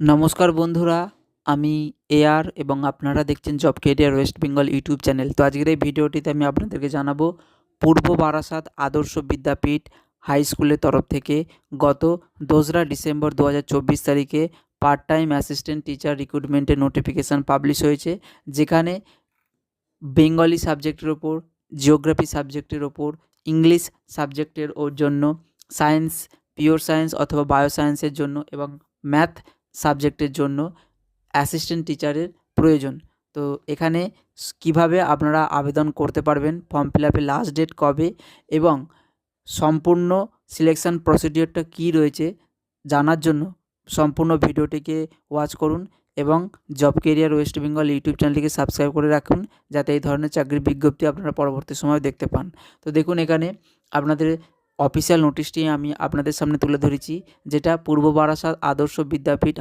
নমস্কার বন্ধুরা, আমি এআর এবং আপনারা দেখছেন job career West Bengal YouTube channel. তো আজকের এই ভিডিওটিতে আমি আপনাদেরকে জানাবো পূর্ব বারাসাত আদর্শ বিদ্যাপীঠ হাই স্কুলের তরফ থেকে গত 2রা ডিসেম্বর 2024 তারিখে পার্ট টাইম অ্যাসিস্ট্যান্ট টিচার রিক্রুটমেন্টের নোটিফিকেশান পাবলিশ হয়েছে, যেখানে বেঙ্গলি সাবজেক্টের ওপর, জিওগ্রাফি সাবজেক্টের ওপর, ইংলিশ সাবজেক্টের জন্য, সায়েন্স, পিওর সায়েন্স অথবা বায়ো সায়েন্সের জন্য এবং ম্যাথ সাবজেক্টের জন্য অ্যাসিস্ট্যান্ট টিচারের প্রয়োজন। তো এখানে কিভাবে আপনারা আবেদন করতে পারবেন, ফর্ম ফিল আপের লাস্ট ডেট কবে এবং সম্পূর্ণ সিলেকশান প্রসিডিওরটা কী রয়েছে জানার জন্য সম্পূর্ণ ভিডিওটিকে ওয়াচ করুন এবং job career West Bengal YouTube চ্যানেলটিকে সাবস্ক্রাইব করে রাখুন, যাতে এই ধরনের চাকরির বিজ্ঞপ্তি আপনারা পরবর্তী সময় দেখতে পান। তো দেখুন, এখানে আপনাদের অফিসিয়াল নোটিশটি আমি আপনাদের সামনে তুলে ধরেছি, যেটা পূর্ব বারাসাত আদর্শ বিদ্যাপীঠ